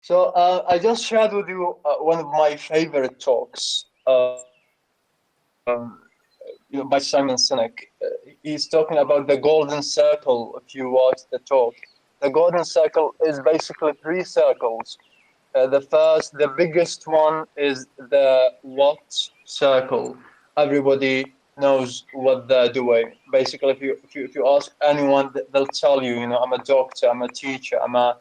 So I just shared with you one of my favorite talks by Simon Sinek. He's talking about the golden circle. If you watch the talk, the golden circle is basically three circles. The biggest one is the what circle. Everybody knows what they're doing. Basically, if you ask anyone, they'll tell you, I'm a doctor, I'm a teacher, I'm a,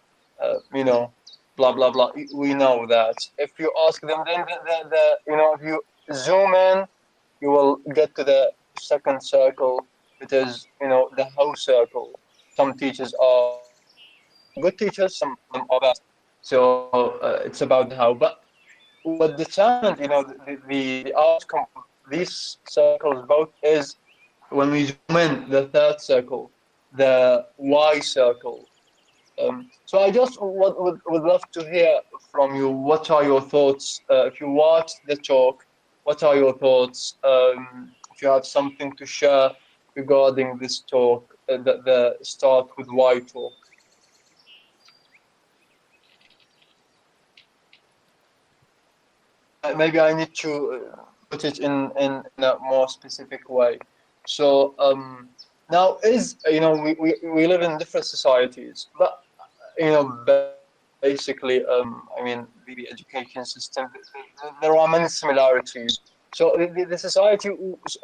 blah blah blah. We know that. If you ask them, then if you zoom in, you will get to the second circle. It is, the how circle. Some teachers are good teachers, some of them are bad. So it's about the how. But what determined, the outcome of these circles both is when we zoom in the third circle, the Y circle. So I just would love to hear from you. What are your thoughts? If you watched the talk, what are your thoughts? If you have something to share regarding this talk, the start with Y talk. Maybe I need to put it in a more specific way. So now is we live in different societies, but basically I mean the education system, there are many similarities. So the society,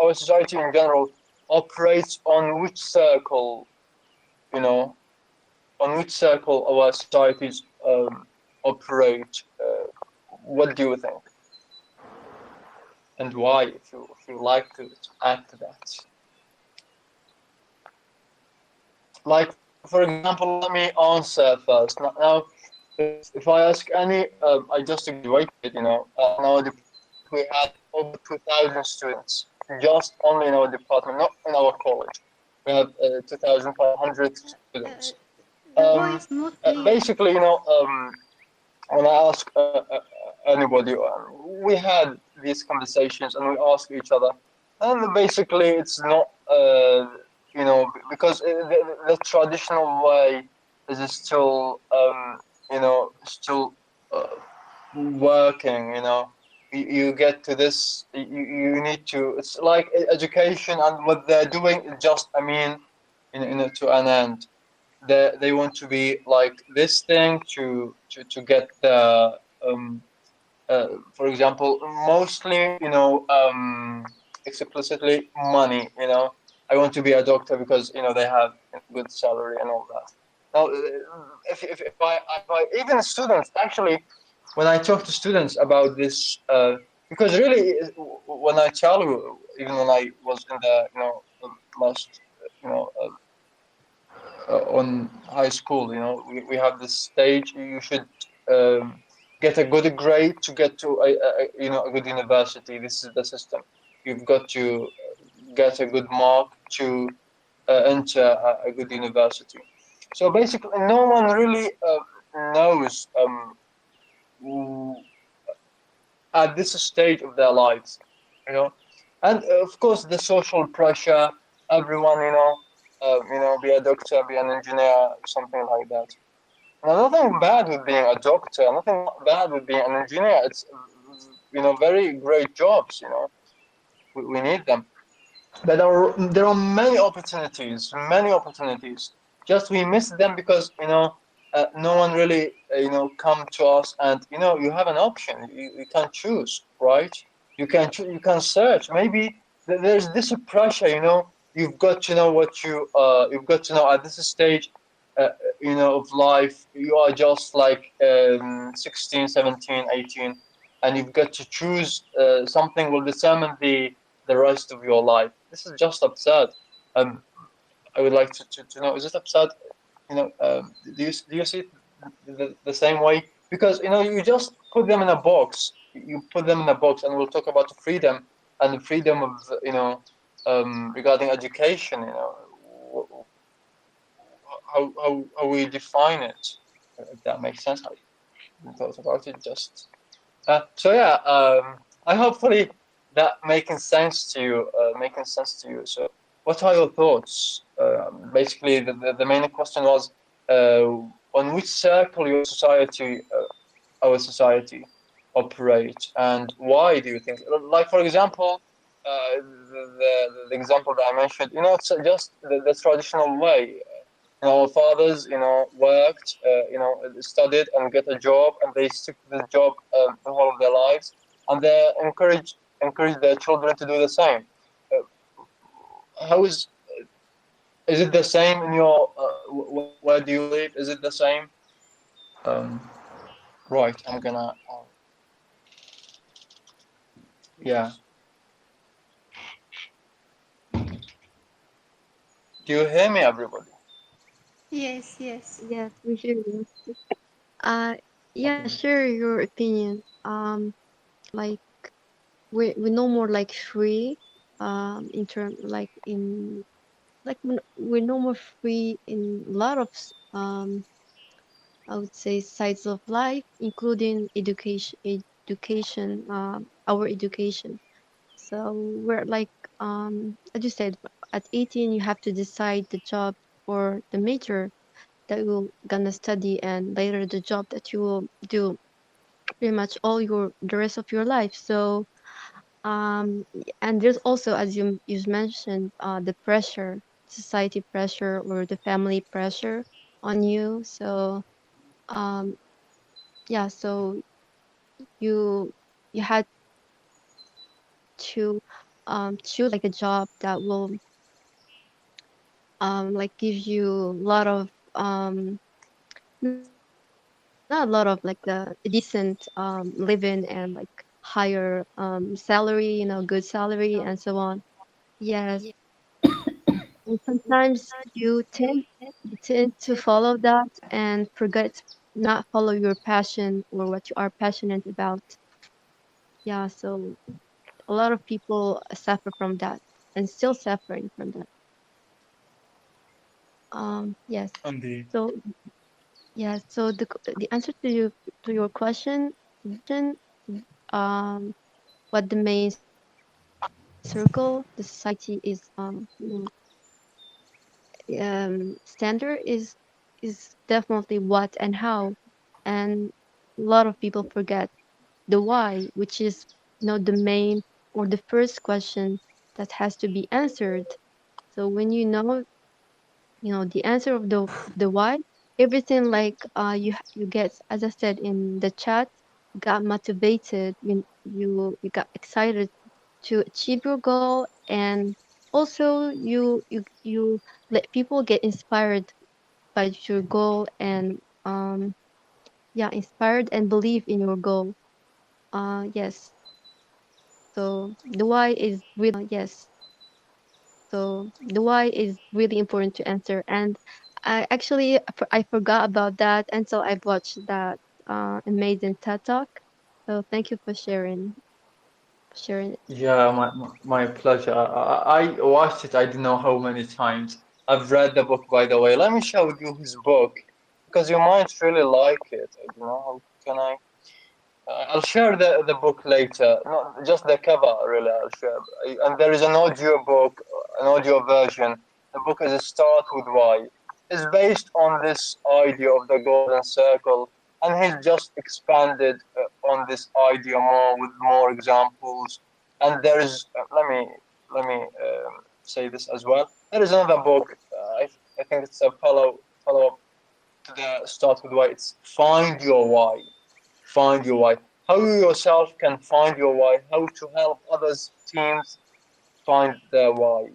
our society in general, operates on which circle, you know, on which circle our societies operate. What do you think? And why, if you like to add to that. Like for example, let me answer first. Now if I ask any, I just graduated, in our department we had over 2,000 students, just only in our department, not in our college. We have 2,500 students. The voice not clear. Basically, when I ask anybody, we had these conversations and we ask each other, and basically it's not, because the traditional way is still, still uh, working. You get to this, you need to. It's like education, and what they're doing is just, to an end. They want to be like this thing to get the for example, mostly, explicitly money. I want to be a doctor because they have good salary and all that. Now, even students actually, when I talk to students about this, because really, when I tell you, even when I was in the last you know on high school, we have this stage. You should get a good grade to get to a good university. This is the system. You've got to get a good mark to enter a good university. So basically, no one really knows at this stage of their lives, you know, and of course the social pressure. Everyone, be a doctor, be an engineer, something like that. Now, nothing bad with being a doctor, nothing bad with being an engineer. It's, very great jobs, we need them. But there are many opportunities. Just we miss them because, no one really, come to us and, you have an option. You can choose, right? You can search. Maybe there's this pressure, you've got to know you've got to know at this stage, of life. You are just like 16, 17, 18, and you've got to choose something will determine the rest of your life. This is just absurd. Um, I would like to know, is it absurd? Do you see it the same way? Because you just put them in a box. You put them in a box, and we'll talk about freedom and the freedom of regarding education. How we define it, if that makes sense. I thought about it just. So yeah, I hopefully that making sense to you. So, what are your thoughts? Basically, the main question was on which circle your society our society operate, and why do you think? Like for example, the example that I mentioned, it's just the traditional way. Our fathers, worked, studied and get a job, and they stick to this job the whole of their lives, and they encourage their children to do the same. How is it the same in your where do you live? Is it the same? Um, right. I'm gonna. Yeah. Do you hear me, everybody? Yes, yes. Yes, we hear you. Uh, yeah, Okay. share your opinion. Like we no more like free, in term like in like we're no more free in a lot of I would say sides of life, including education, our education. So we're like, as you said, at 18 you have to decide the job or the major that you're gonna study, and later the job that you will do pretty much all the rest of your life. So and there's also, as you mentioned, the pressure, society pressure or the family pressure on you. So um yeah, so you you had to choose like a job that will like give you a lot of not a lot of like the decent living and like higher salary, good salary and so on. Yes. And sometimes you tend to follow that and forget not follow your passion or what you are passionate about. Yeah, so a lot of people suffer from that and still suffering from that. Yes. Indeed. So yeah, so the answer to your question, what the main circle, the society standard is definitely what and how, and a lot of people forget the why, which is the main or the first question that has to be answered. So when the answer of the why, everything like you get, as I said in the chat, got motivated, you got excited to achieve your goal, and also you let people get inspired by your goal, and yeah, inspired and believe in your goal. Yes, so the why is really important to answer. And I forgot about that until I watched that amazing TED Talk. So thank you for sharing it. Yeah, my pleasure. I watched it. I don't know how many times. I've read the book, by the way. Let me share with you his book because you might really like it. I don't know how can I. I'll share the book later. Not just the cover, really. I'll share. And there is an audio book, an audio version. The book is Start with Why. It's based on this idea of the golden circle, and he's just expanded on this idea more with more examples. And there is let me say this as well. There is another book. I think it's a follow up to the Start with Why. It's Find Your Why. Find your why. How you yourself can find your why. How to help others, teams find their why.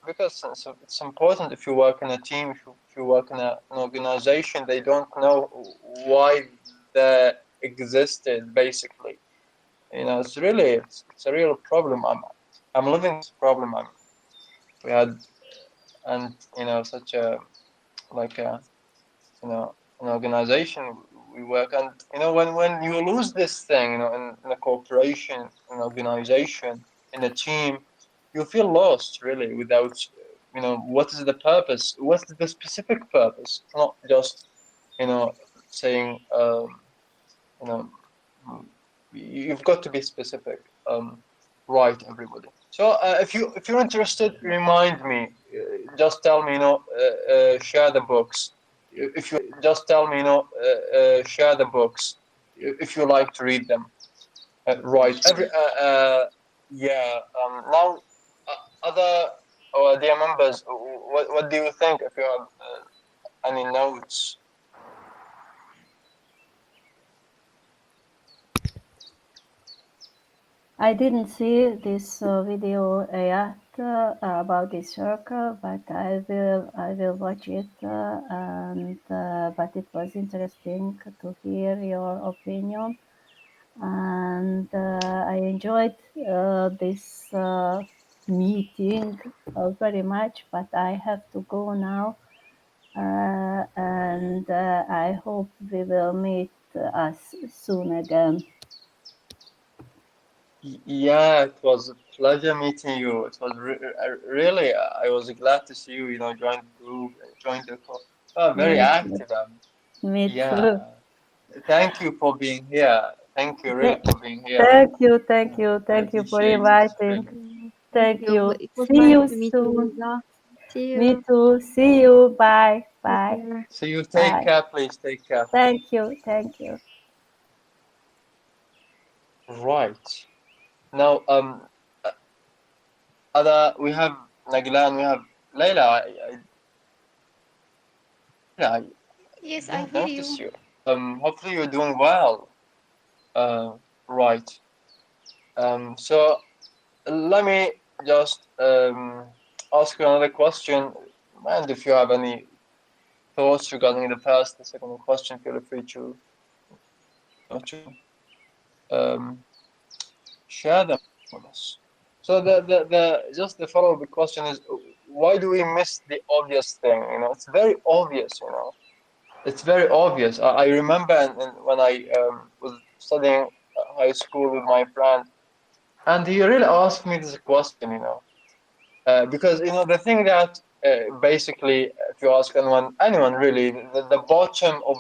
Because it's important if you work in a team, if you work in an organization, they don't know why they existed. Basically, it's a real problem. I'm living this problem. We had and such a like a an organization we work, and when you lose this thing, in a corporation, an organization, in a team, you feel lost really without what is the purpose, what's the specific purpose. It's not just saying you know you've got to be specific. Right, everybody. So if you're interested, remind me. Just tell me, share the books. If you just tell me, share the books. if you like to read them. Right. Every Okay. yeah. Now, other dear members, what do you think? If you have any notes? I didn't see this video yet about this circle, but I will watch it. And but it was interesting to hear your opinion, and I enjoyed this meeting very much. But I have to go now, and I hope we will meet us soon again. Yeah, it was a pleasure meeting you. It was really, I was glad to see you, join the group, join the call. Oh, very Me too. active. Me Yeah. too. Thank you for being here. Thank you really Th- for being here. Thank you, thank Yeah, you, I thank you for appreciate it inviting. really. Yeah, thank Thank you. you. It was See nice you to meet you, soon. Lisa. See Me you. too. See you. Bye. Take Bye. care. See you. Take Bye. care, please. Take care. Thank you. Thank you. Right. Now, uh, other we have Nagila and we have Layla. Layla, I Yes, I didn't hear notice you. you. Hopefully you're doing well. Right. So let me just ask you another question, and if you have any thoughts regarding the first and second question, feel free to share them with us. So the just the follow-up question is, why do we miss the obvious thing? It's very obvious. It's very obvious. I remember when I was studying high school with my friend, and he really asked me this question. Because the thing that basically, if you ask anyone really, the bottom of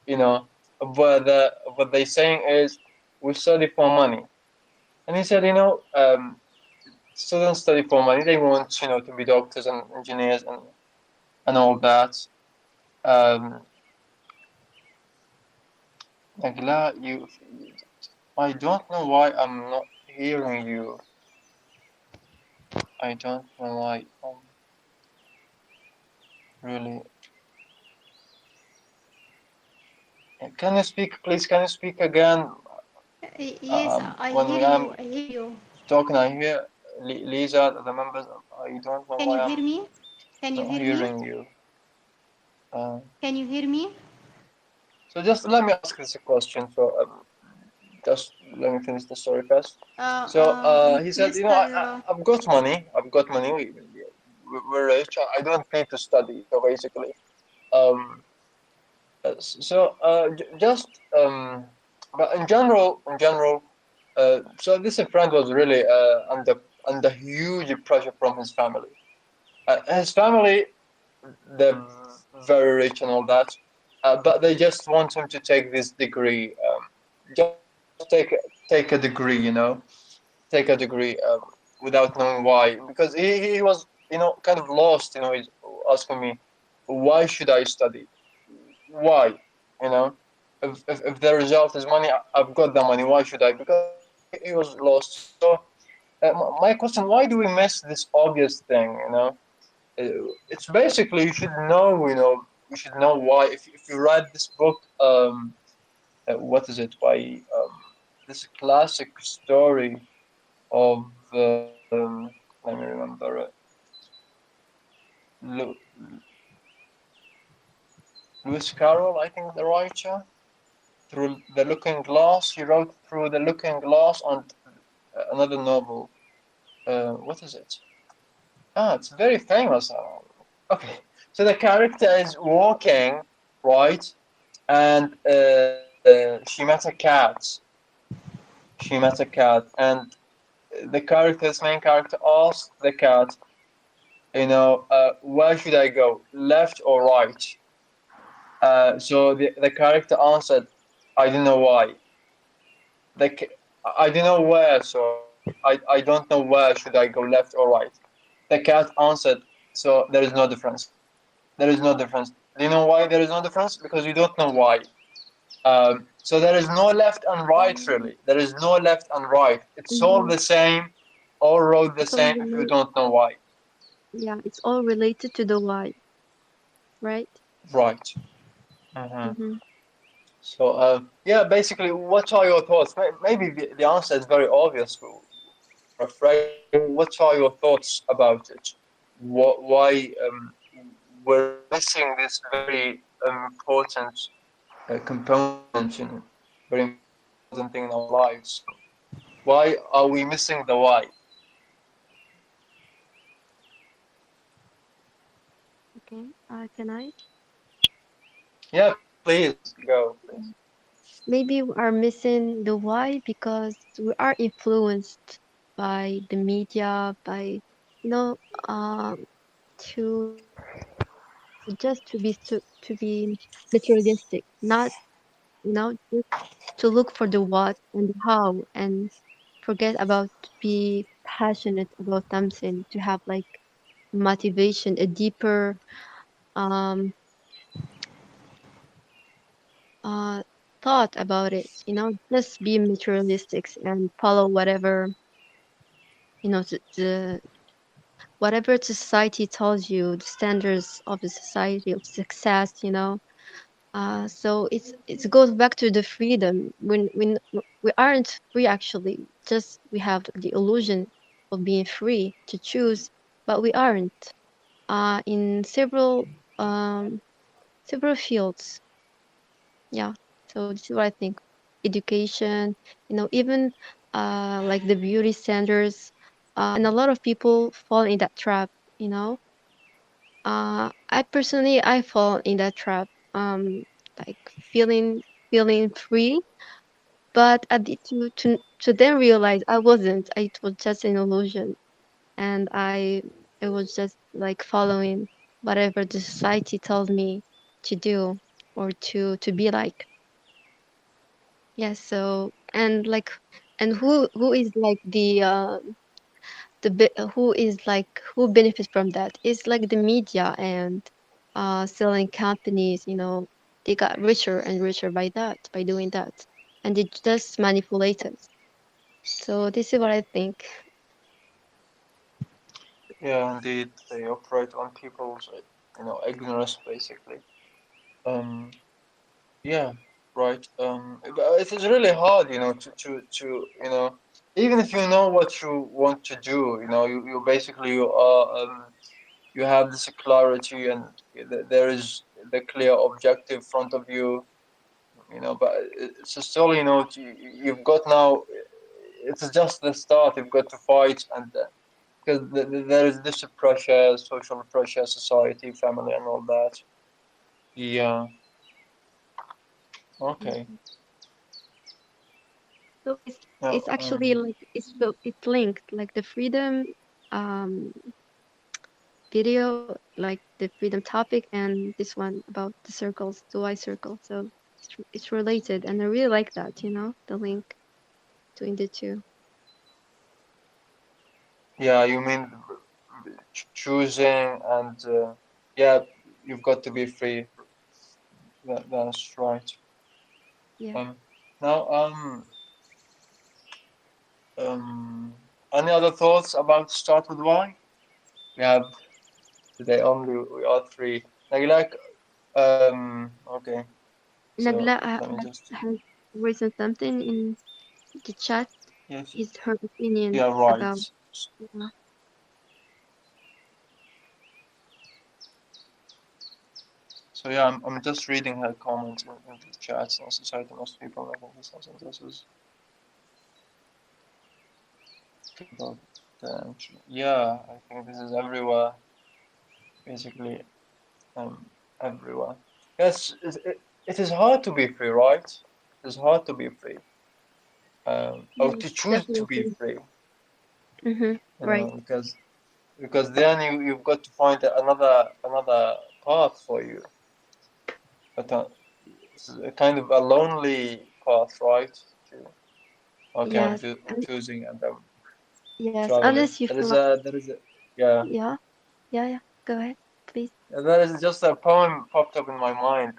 you know of what they saying is, we study for money. And he said, students study for money. They want to be doctors and engineers and all that. Um, Nagla, I don't know why I'm not hearing you. I don't know why. Really. Can you speak, please? Can you speak again? Yes, I When hear we you. am I hear you. talking, I hear Lisa, the members. I don't know Can why you I'm hear me? Can you not hear me? hearing you. Uh, Can you hear me? so just let me ask this a question. So just let me finish the story first. So he said, Mr. I've got money. I've got money. We're rich. I don't need to study. So basically, um, so just but in general, so this friend was really under huge pressure from his family. His family, they're very rich and all that, but they just want him to take this degree. Just take a degree, take a degree without knowing why, because he was kind of lost. He's asking me, why should I study? Why? You know, if the result is money, I've got the money. Why should I? Because he was lost. So my question: why do we miss this obvious thing? It's basically you should know. You should know why. If you read this book, what is it by this classic story of let me remember it. Lu- Lewis Carroll, I think the writer. Through the Looking Glass, he wrote Through the Looking Glass and another novel. What is it? Ah, it's very famous. Okay, so the character is walking, right, and she met a cat, and the main character asked the cat, where should I go, left or right? So the character answered, I don't know why. The I don't know where. Sorry, I don't know where should I go, left or right. The cat answered, so there is no difference. There is no difference. Do you know why there is no difference? Because you don't know why. So there is no left and right really. There is no left and right. It's all Mm-hmm. the same, all road the It's all same if you related. don't know why. Yeah, it's all related to the why, right? Right. Mhm. Mm-hmm. So yeah, basically, what are your thoughts? Maybe the answer is very obvious. We're afraid. What are your thoughts about it? Why we're missing this very important component, very important thing in our lives. Why are we missing the why? Okay. Can I? Yeah, please go, please. Maybe we are missing the why because we are influenced by the media, by, you know, um, to just to be materialistic, not, just to look for the what and the how, and forget about to be passionate about something, to have like motivation, a deeper um uh thought about it, just be materialistic and follow whatever, the whatever society tells you, the standards of the society of success, so it goes back to the freedom. When we aren't free actually, just we have the illusion of being free to choose, but we aren't. In several fields, yeah. So this is what I think. Education, even like the beauty standards, and a lot of people fall in that trap. You know, I fall in that trap. Like feeling feeling free, but to then realize I wasn't. It was just an illusion, and it was just like following whatever the society told me to do or to be like. Yeah. So and like and who is like who is like who benefits from that? It's like the media and selling companies, they got richer and richer by that, by doing that. And they just manipulate us. So this is what I think. Yeah, indeed, they operate on people's, ignorance basically. Um, yeah, right. But it is really hard, even if you know what you want to do, you basically you have this clarity and there is the clear objective front of you, but it's still, you've got now. It's just the start. You've got to fight and. Because there is this pressure, social pressure, society, family, and all that. Yeah. Okay. Mhm. So Now, it's actually like it's linked, like the freedom um video, like the freedom topic, and this one about the circles, the Y circle. So it's related, and I really like that, the link between the two. yeah, you mean choosing and yeah, you've got to be free. That's right. Yeah. Um, now, um, any other thoughts about start with why? We have today only we are three. Like, okay. So Nagla let me just. has written something in the chat. Yes. Is her opinion Yeah. Right. about, yeah. So yeah, I'm just reading her comments in the chats. And society, most people making this and this is about the yeah. I think this is everywhere, basically, um, everywhere. Yes, it is hard to be free, right? It is hard to be free, or Yes, to choose to be definitely. free. Mm-hmm. Right. Because then you've got to find another path for you, but it's a kind of a lonely path, right? To, okay, Yes. choosing and I'm Yes. traveling. Unless you There feel is like, yeah. yeah. Yeah. Yeah. Go ahead, please. There is just a poem popped up in my mind.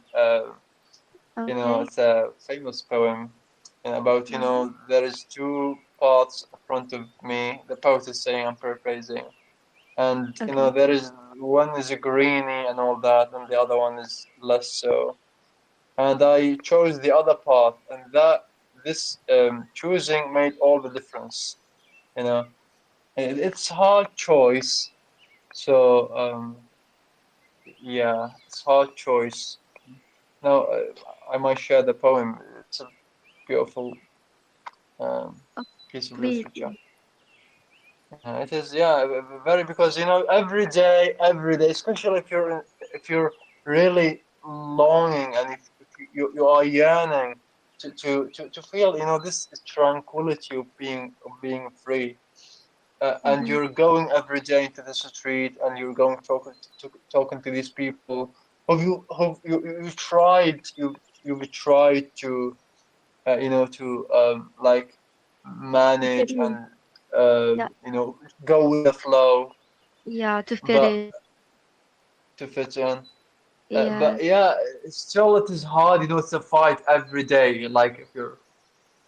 Okay. it's a famous poem about, Mm-hmm. there is two paths in front of me. The poet is saying, I'm paraphrasing, and Okay. there is one is a greeny and all that, and the other one is less so. And I chose the other path, and that this choosing made all the difference. You know, it's hard choice. So yeah, it's hard choice. Now I might share the poem. It's a beautiful um, Oh, piece of please. literature. It is, yeah, very, because every day, especially if you're really longing, and if you are yearning to feel this tranquility of being free, and Mm-hmm. you're going every day into the street, and you're going talking to these people who you've tried to like Fit manage in. and Yeah. go with the flow, Yeah, to fit but in. to fit in. But Yes. yeah, still it is hard. It's a fight every day. Like if you're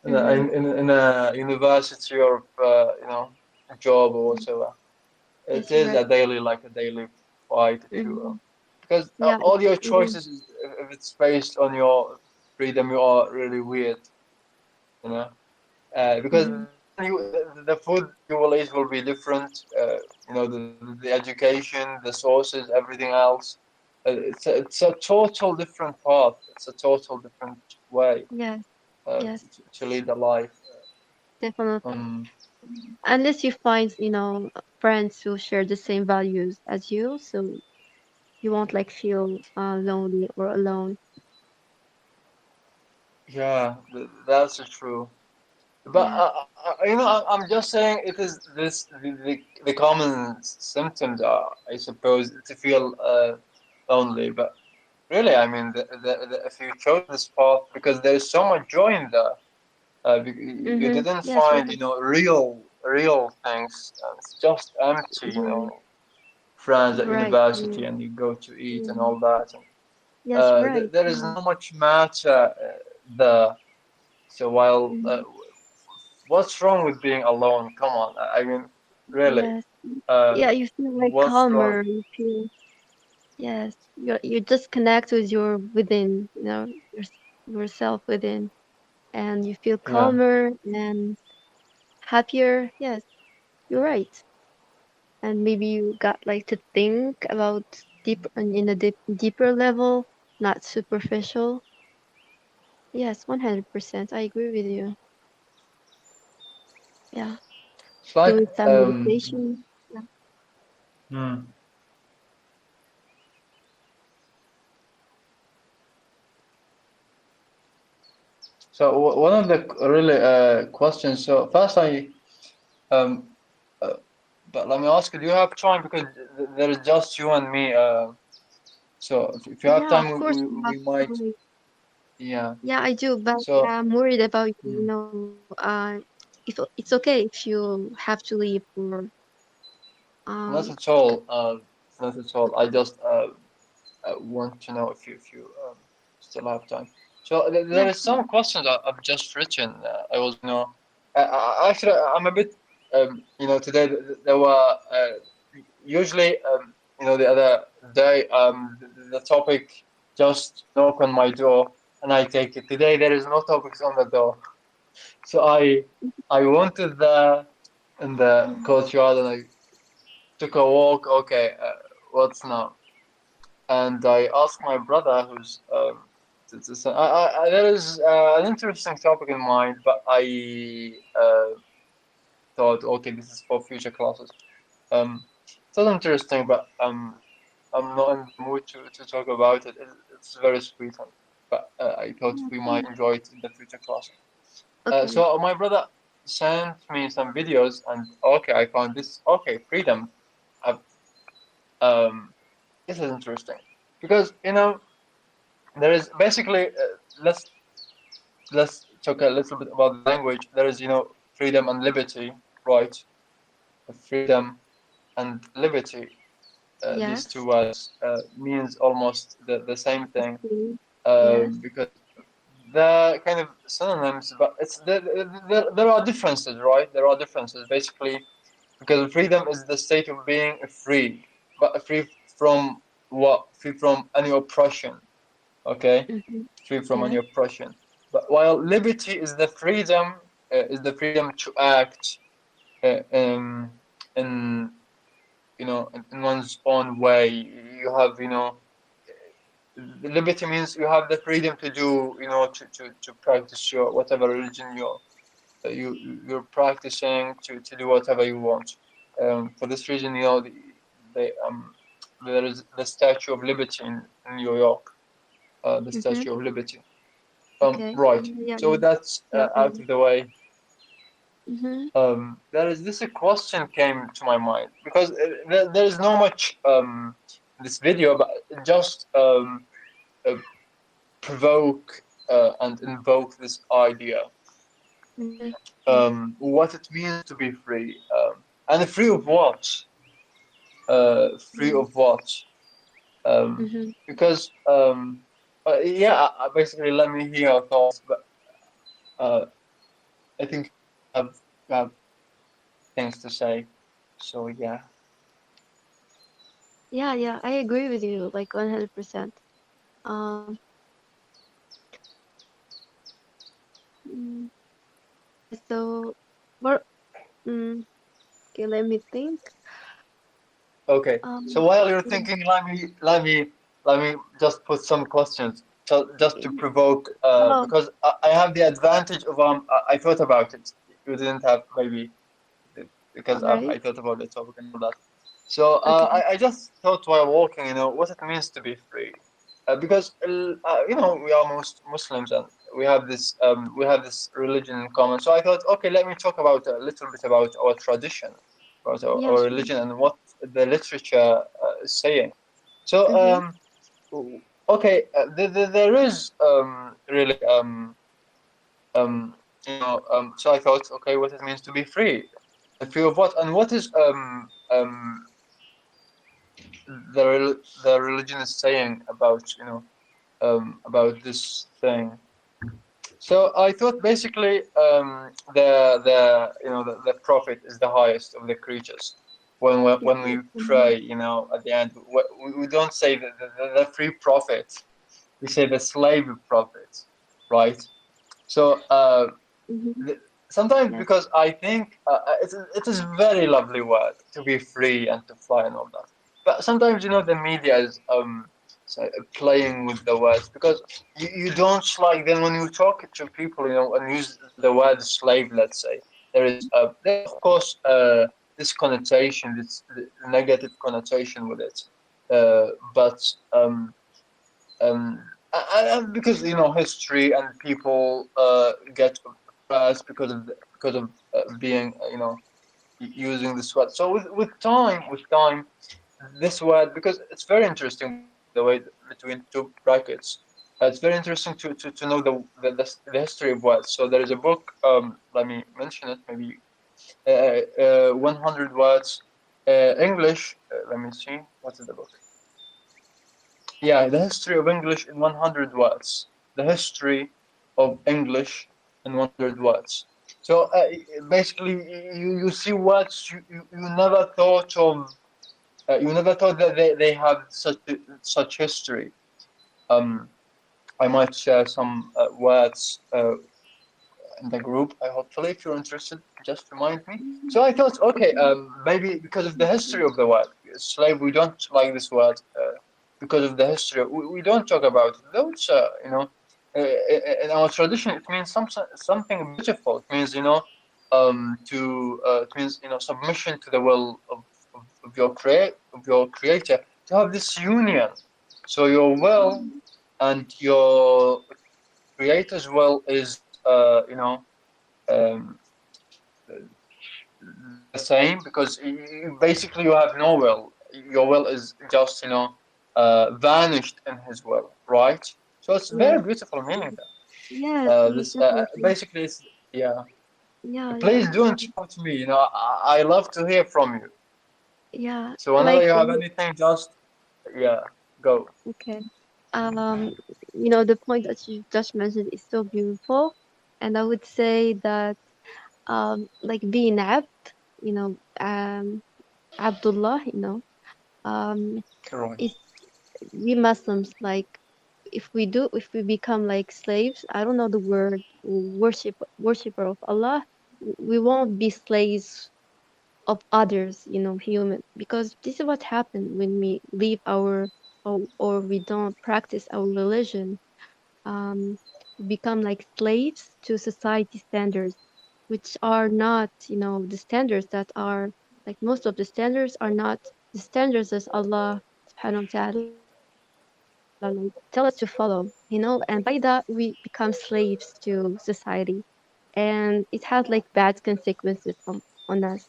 in a, Mm-hmm. in a university or a job or whatever, it Yes, you're is right. a daily fight if you Mm-hmm. because Yeah, all your it is. choices, if it's based on your freedom, you are really weird. You know. Because Mm-hmm. then the food you will eat will be different. The education, the sources, everything else. It's a total different path. It's a total different way Yes. Yes. to lead a life. Definitely. Um, Unless you find, friends who share the same values as you, so you won't like feel lonely or alone. yeah, that's true. But Yes. I'm just saying it is this the common symptoms are, I suppose, to feel lonely. But really, I mean, if you chose this path, because there is so much joy in there, you Mm-hmm. didn't Yes, find, right. real things. It's just empty, Mm-hmm. friends at Right. university, and you go to eat and Mm-hmm. all that. And, Yes, right. there is Right. not much matter there. So while Mm-hmm. what's wrong with being alone? Come on, I mean, really, Yes. uh, Yeah, you feel like what's wrong? calmer. You feel, yes, you just connect with your within, yourself within, and you feel Yeah. calmer and happier. Yes, you're right. And maybe you got like to think about deep and in a deeper level, not superficial. Yes, 100%. I agree with you. Yeah, It's like doing some meditation. Yeah, hmm. So one of the really questions. So first, um, uh, but let me ask you: do you have time? Because there is just you and me. So if you have yeah, time, of we, course we, you have we might. time. Yeah. Yeah, I do, but So I'm worried about you. hmm. If it's okay if you have to leave or Not um. at all. Not at all. I just want to know if you still have time. So there Yes. is some questions I've just written. I was, actually, I'm a bit, today there were usually, the other day, the topic just knock on my door and I take it. Today there is no topics on the door, so I wanted in the courtyard and I took a walk. Okay, what's now? And I asked my brother, who's there is an interesting topic in mind, but I thought, okay, this is for future classes. It's not interesting, but I'm not in the mood to talk about it. It's very sweet, but I thought we might enjoy it in the future classes. Okay. So my brother sent me some videos, and okay, I found this. Okay, freedom. Uh, um, this is interesting because there is basically let's talk a little bit about the language. There is freedom and liberty, right? Freedom and liberty. These two Yes. words means almost the same thing. See. Yes. Because the kind of synonyms, but there are differences, right? There are differences basically because freedom is the state of being free, but free from what? Free from any oppression. Okay, Mm-hmm. free from any Yes. oppression. But while liberty is the freedom to act in in one's own way. You have liberty means you have the freedom to do to practice your whatever religion you're practicing to do whatever you want. For this reason, there is the Statue of Liberty in New York, the Mm-hmm. Statue of Liberty. Okay. Right. Yeah, So with that yeah, I out know. of the way, Mm-hmm. there is this a question came to my mind because there is no much this video, but just uh, provoke and invoke this idea. Mm-hmm. Yes. What it means to be free, and free of what? Free Mm-hmm. of what? Mm-hmm. Because yeah, basically, let me hear your thoughts. But uh, I think you have things to say. So yeah. Yeah, yeah, I agree with you, like 100%. Um, mm, so, but, mm, okay, let me think. Okay. So Um, while you're yeah. thinking, let me just put some questions, so just to provoke. Oh, Because I have the advantage of I thought about it. You didn't have maybe because all right. I thought about the topic and all that. So Okay. I just thought while walking, what it means to be free, because we are most Muslims and we have this religion in common. So I thought, okay, let me talk about a little bit about our tradition, about Yeah, our sure. religion and what the literature is saying. So Mm-hmm. okay, there is really um, so I thought, okay, what it means to be free. Free of what? And what is the religion is saying about this thing? So I thought basically the prophet is the highest of the creatures. When we Mm-hmm. pray, at the end, we don't say the free prophet. We say the slave prophet, right? So Mm-hmm. th- sometimes Yes. because I think it is very lovely word to be free and to fly and all that. But sometimes the media is playing with the words because you don't like then when you talk to people and use the word slave. Let's say there's of course this connotation, this negative connotation with it, but um, because history and people get oppressed because of being using this word. So with time, this word because it's very interesting by the way between two brackets. It's very interesting to know the history of words. So there is a book. Let me mention it. Maybe 100 words. English. Let me see. What is the book? Yeah, the history of English in 100 words. The history of English in 100 words. So basically, you see words you never thought of. You never thought that they have such history. Um, I might share some words in the group. Hopefully, if you're interested, just remind me. Mm-hmm. So I thought, okay, Okay. maybe because of the history of the word slave, we don't like this word because of the history. We don't talk about it. Though it's in our tradition, it means something beautiful. It means it means submission to the will of your creator to have this union. So your will and your creator's will is um, the same because basically you have no will. Your will is just vanished in his will, right? So it's Yes. very beautiful meaning there. Yes, This definitely. basically is yeah. Yeah, yeah, Please do interrupt me. I love to hear from you. yeah. So whenever Like, you have anything, just yeah, go. okay. Um, the point that you just mentioned is so beautiful. And I would say that, like being abd, you know, Abdullah, um, Right. it's we Muslims, like, if we become like slaves, I don't know the word, worshiper of Allah, we won't be slaves of others, human, because this is what happened when we leave or we don't practice our religion. We become like slaves to society standards, which are not, the standards that are, like, most of the standards are not the standards that Allah subhanahu wa ta'ala like tell us to follow, and by that we become slaves to society, and it has like bad consequences on us.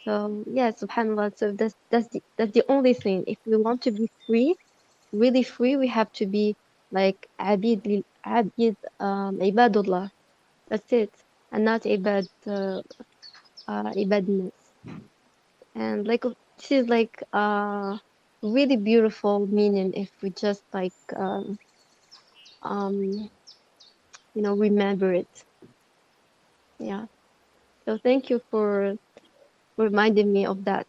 So yeah, subhanallah. So that's the only thing. If we want to be free, really free, we have to be like abid, ibadullah. That's it, and not ibadness. And like, this is like really beautiful meaning if we just like um remember it. Yeah. So thank you for reminding me of that.